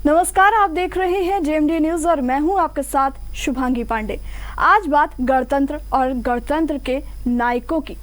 नमस्कार, आप देख रहे हैं जेएमडी न्यूज और मैं हूं आपके साथ शुभांगी पांडे। आज बात गणतंत्र और गणतंत्र के नायकों की।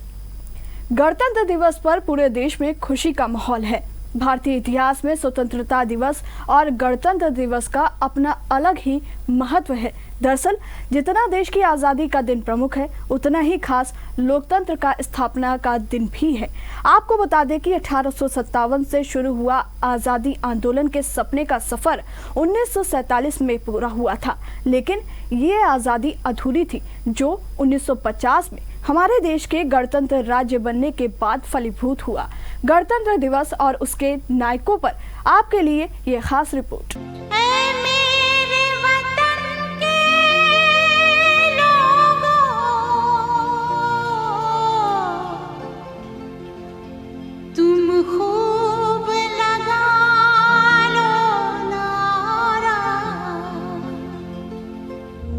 गणतंत्र दिवस पर पूरे देश में खुशी का माहौल है। भारतीय इतिहास में स्वतंत्रता दिवस और गणतंत्र दिवस का अपना अलग ही महत्व है। दरअसल जितना देश की आज़ादी का दिन प्रमुख है, उतना ही खास लोकतंत्र का स्थापना का दिन भी है। आपको बता दें कि 1857 से शुरू हुआ आज़ादी आंदोलन के सपने का सफर 1947 में पूरा हुआ था, लेकिन ये आज़ादी अधूरी थी जो 1950 में हमारे देश के गणतंत्र राज्य बनने के बाद फलीभूत हुआ। गणतंत्र दिवस और उसके नायकों पर आपके लिए ये खास रिपोर्ट।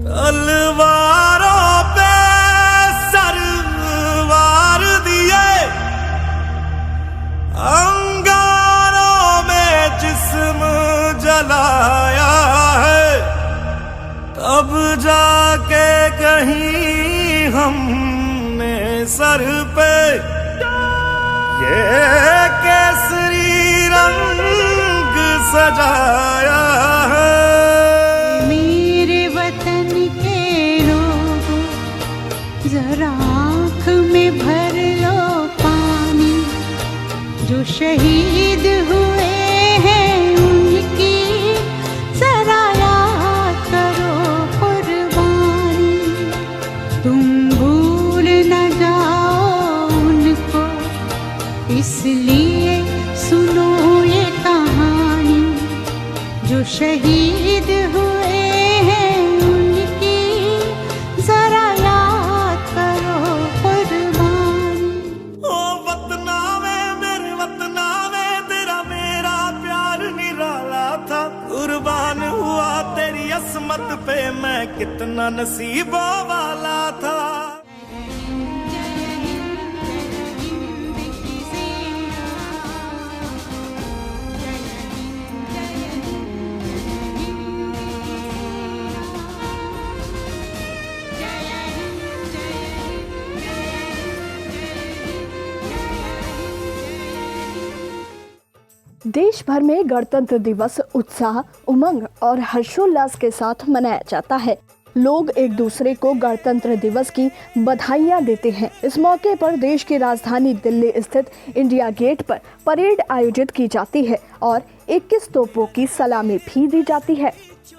तलवारों पे सरवार दिए, अंगारों में जिस्म जलाया है, तब जाके कहीं हमने सर पे ये केसरी रंग सजाया है। जरा आँख में भर लो पानी, जो शहीद हुए हैं उनकी जरा याद करो कुर्बानी। तुम भूल न जाओ उनको, इसलिए सुनो ये कहानी, जो शहीद हुए हैं उनकी जरा कुर्बान हुआ तेरी असमत पे, मैं कितना नसीबों वाला था। देश भर में गणतंत्र दिवस उत्साह, उमंग और हर्षोल्लास के साथ मनाया जाता है। लोग एक दूसरे को गणतंत्र दिवस की बधाइयां देते हैं। इस मौके पर देश की राजधानी दिल्ली स्थित इंडिया गेट पर परेड आयोजित की जाती है और 21 तोपों की सलामी भी दी जाती है।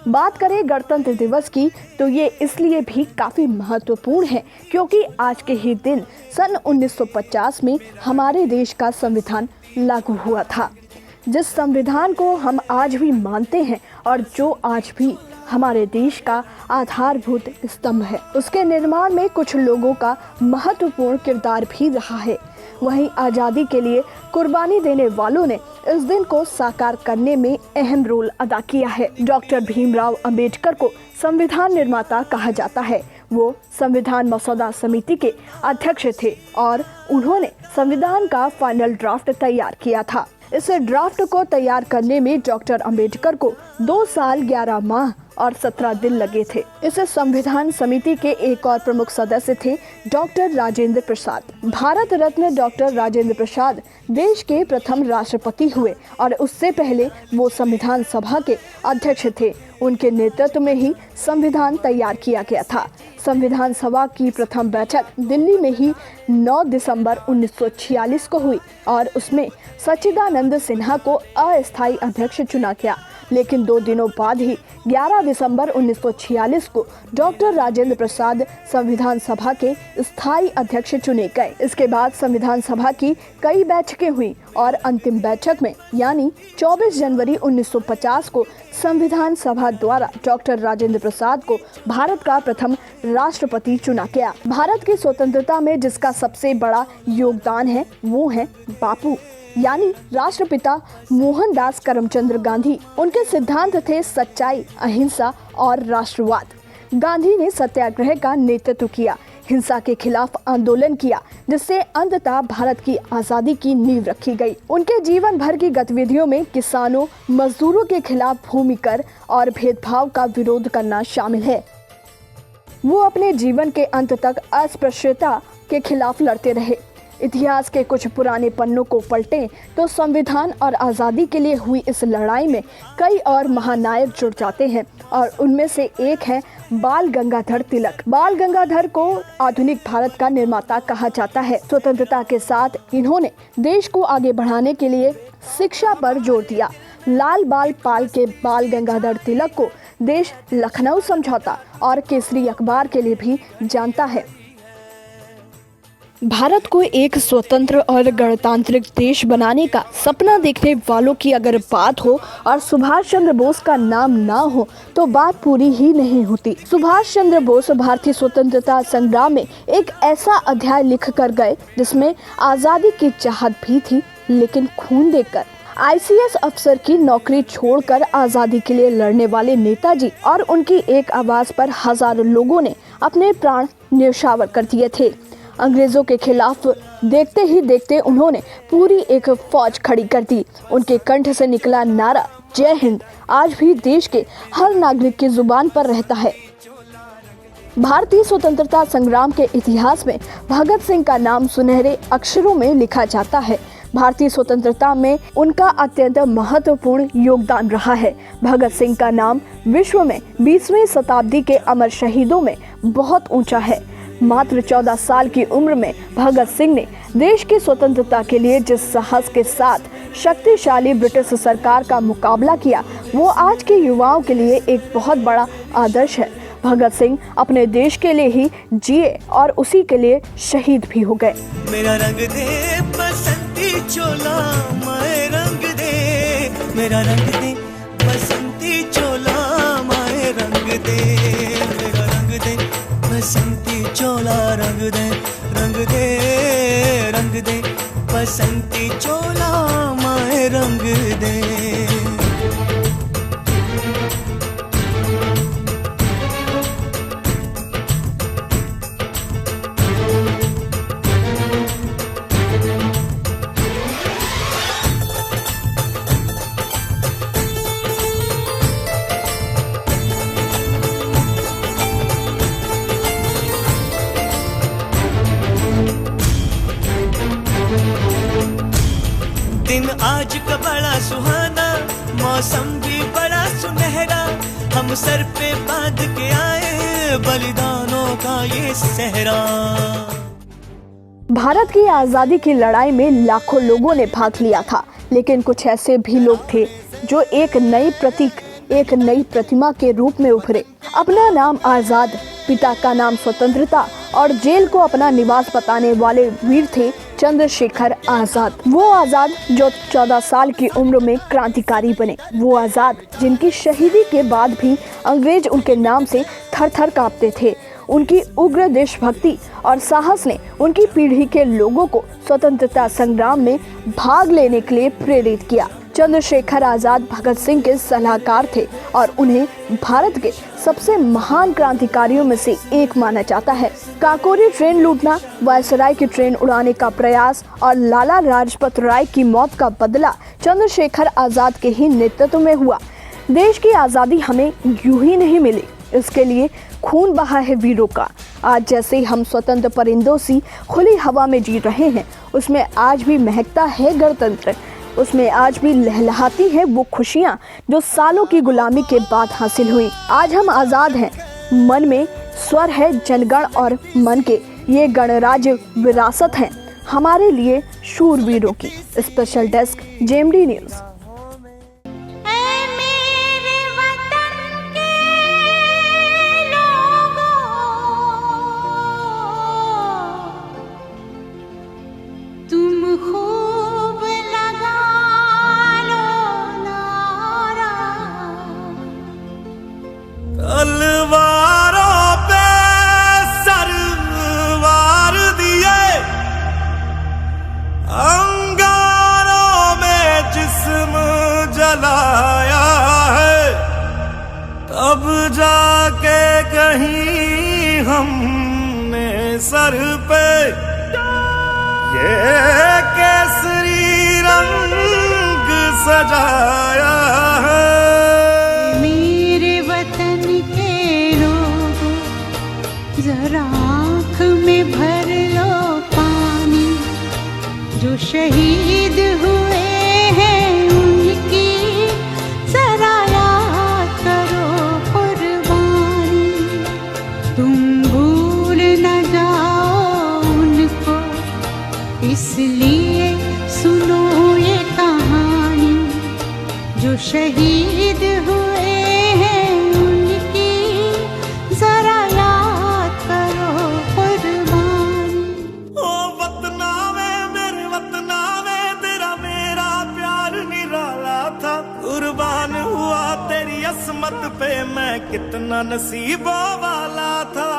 बात करें गणतंत्र दिवस की तो ये इसलिए भी काफी महत्वपूर्ण है क्योंकि आज के ही दिन सन 1950 में हमारे देश का संविधान लागू हुआ था, जिस संविधान को हम आज भी मानते हैं और जो आज भी हमारे देश का आधारभूत स्तंभ है। उसके निर्माण में कुछ लोगों का महत्वपूर्ण किरदार भी रहा है। वहीं आज़ादी के लिए कुर्बानी देने वालों ने इस दिन को साकार करने में अहम रोल अदा किया है। डॉक्टर भीमराव अंबेडकर को संविधान निर्माता कहा जाता है। वो संविधान मसौदा समिति के अध्यक्ष थे और उन्होंने संविधान का फाइनल ड्राफ्ट तैयार किया था। इस ड्राफ्ट को तैयार करने में डॉक्टर अंबेडकर को 2 साल 11 माह और 17 दिन लगे थे। इस संविधान समिति के एक और प्रमुख सदस्य थे डॉक्टर राजेंद्र प्रसाद। भारत रत्न डॉक्टर राजेंद्र प्रसाद देश के प्रथम राष्ट्रपति हुए और उससे पहले वो संविधान सभा के अध्यक्ष थे। उनके नेतृत्व में ही संविधान तैयार किया गया था। संविधान सभा की प्रथम बैठक दिल्ली में ही 9 दिसंबर 1946 को हुई और उसमें सच्चिदानंद सिन्हा को अस्थायी अध्यक्ष चुना गया, लेकिन 2 दिनों बाद ही 11 दिसंबर 1946 को डॉक्टर राजेंद्र प्रसाद संविधान सभा के स्थायी अध्यक्ष चुने गए। इसके बाद संविधान सभा की कई बैठकें हुई और अंतिम बैठक में यानी 24 जनवरी 1950 को संविधान सभा द्वारा डॉक्टर राजेंद्र प्रसाद को भारत का प्रथम राष्ट्रपति चुना गया। भारत की स्वतंत्रता में जिसका सबसे बड़ा योगदान है वो है बापू यानी राष्ट्रपिता मोहनदास करमचंद गांधी। उनके सिद्धांत थे सच्चाई, अहिंसा और राष्ट्रवाद। गांधी ने सत्याग्रह का नेतृत्व किया, हिंसा के खिलाफ आंदोलन किया, जिससे अंततः भारत की आज़ादी की नींव रखी गई। उनके जीवन भर की गतिविधियों में किसानों, मजदूरों के खिलाफ भूमि कर और भेदभाव का विरोध करना शामिल है। वो अपने जीवन के अंत तक अस्पृश्यता के खिलाफ लड़ते रहे। इतिहास के कुछ पुराने पन्नों को पलटें तो संविधान और आज़ादी के लिए हुई इस लड़ाई में कई और महानायक जुड़ जाते हैं और उनमें से एक है बाल गंगाधर तिलक। बाल गंगाधर को आधुनिक भारत का निर्माता कहा जाता है। स्वतंत्रता के साथ इन्होंने देश को आगे बढ़ाने के लिए शिक्षा पर जोर दिया। लाल बाल पाल के बाल गंगाधर तिलक को देश लखनऊ समझौता और केसरी अखबार के लिए भी जानता है। भारत को एक स्वतंत्र और गणतांत्रिक देश बनाने का सपना देखने वालों की अगर बात हो और सुभाष चंद्र बोस का नाम ना हो तो बात पूरी ही नहीं होती। सुभाष चंद्र बोस भारतीय स्वतंत्रता संग्राम में एक ऐसा अध्याय लिख कर गए जिसमें आज़ादी की चाहत भी थी, लेकिन खून देकर। ICS अफसर की नौकरी छोड़कर आज़ादी के लिए लड़ने वाले नेताजी और उनकी एक आवाज़ पर हजारों लोगों ने अपने प्राण न्यौछावर कर दिए थे। अंग्रेजों के खिलाफ देखते ही देखते उन्होंने पूरी एक फौज खड़ी कर दी। उनके कंठ से निकला नारा जय हिंद आज भी देश के हर नागरिक की जुबान पर रहता है। भारतीय स्वतंत्रता संग्राम के इतिहास में भगत सिंह का नाम सुनहरे अक्षरों में लिखा जाता है। भारतीय स्वतंत्रता में उनका अत्यंत महत्वपूर्ण योगदान रहा है। भगत सिंह का नाम विश्व में 20वीं शताब्दी के अमर शहीदों में बहुत ऊंचा है। मात्र 14 साल की उम्र में भगत सिंह ने देश की स्वतंत्रता के लिए जिस साहस के साथ शक्तिशाली ब्रिटिश सरकार का मुकाबला किया, वो आज के युवाओं के लिए एक बहुत बड़ा आदर्श है। भगत सिंह अपने देश के लिए ही जिए और उसी के लिए शहीद भी हो गए। मेरा रंग दे बसंती चोला माए रंग दे, मेरा रंग दे बसंती चोला माए रंग दे, मेरा रंग दे बसंती चोला रंग दे, रंग दे रंग दे बसंती चोला माए रंग दे। दिन आज का बड़ा सुहाना, मौसम भी बड़ा सुनहरा, हम सर पे बांध के आए बलिदानों का ये सहरा। भारत की आज़ादी की लड़ाई में लाखों लोगों ने भाग लिया था, लेकिन कुछ ऐसे भी लोग थे जो एक नई प्रतीक, एक नई प्रतिमा के रूप में उभरे। अपना नाम आज़ाद, पिता का नाम स्वतंत्रता और जेल को अपना निवास बताने वाले वीर थे चंद्रशेखर आजाद। वो आजाद जो 14 साल की उम्र में क्रांतिकारी बने। वो आजाद जिनकी शहीदी के बाद भी अंग्रेज उनके नाम से थर थर कांपते थे। उनकी उग्र देशभक्ति और साहस ने उनकी पीढ़ी के लोगों को स्वतंत्रता संग्राम में भाग लेने के लिए प्रेरित किया। चंद्रशेखर आजाद भगत सिंह के सलाहकार थे और उन्हें भारत के सबसे महान क्रांतिकारियों में से एक माना जाता है। काकोरी ट्रेन लूटना, वायसराय की ट्रेन उड़ाने का प्रयास और लाला लाजपत राय की मौत का बदला चंद्रशेखर आजाद के ही नेतृत्व में हुआ। देश की आज़ादी हमें यूं ही नहीं मिली, इसके लिए खून बहा है वीरों का। आज जैसे हम स्वतंत्र परिंदों सी खुली हवा में जी रहे हैं, उसमें आज भी महकता है गणतंत्र। उसमें आज भी लहलहाती है वो खुशियाँ जो सालों की गुलामी के बाद हासिल हुई। आज हम आज़ाद हैं, मन में स्वर है जनगण और मन के ये गणराज्य विरासत हैं हमारे लिए शूरवीरों की। Special desk JMD news. तलवारों पे सरवार दिए, अंगारों में जिस्म जलाया है, तब जाके कहीं हमने सर पे ये केसरी रंग सजाया है। मेरे वतन के लोगों, जरा आँख में भर लो पानी, जो शहीद हुए हैं उनकी जरा याद करो कुर्बानी। तुम भूल न जाओ उनको, इसलिए सुनो ये कहानी, जो शहीद हुए हैं उनकी जरा याद करो कुर्बानी। ओ वतना में मेरे वतना में तेरा मेरा प्यार निराला था, कुर्बान हुआ तेरी असमत पे मैं कितना नसीबों वाला था।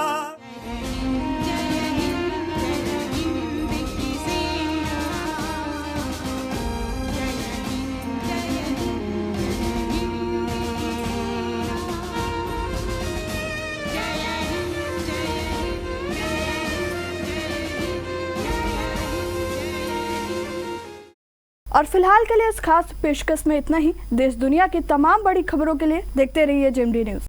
और फिलहाल के लिए इस खास पेशकश में इतना ही। देश दुनिया की तमाम बड़ी खबरों के लिए देखते रहिए जेएमडी न्यूज़।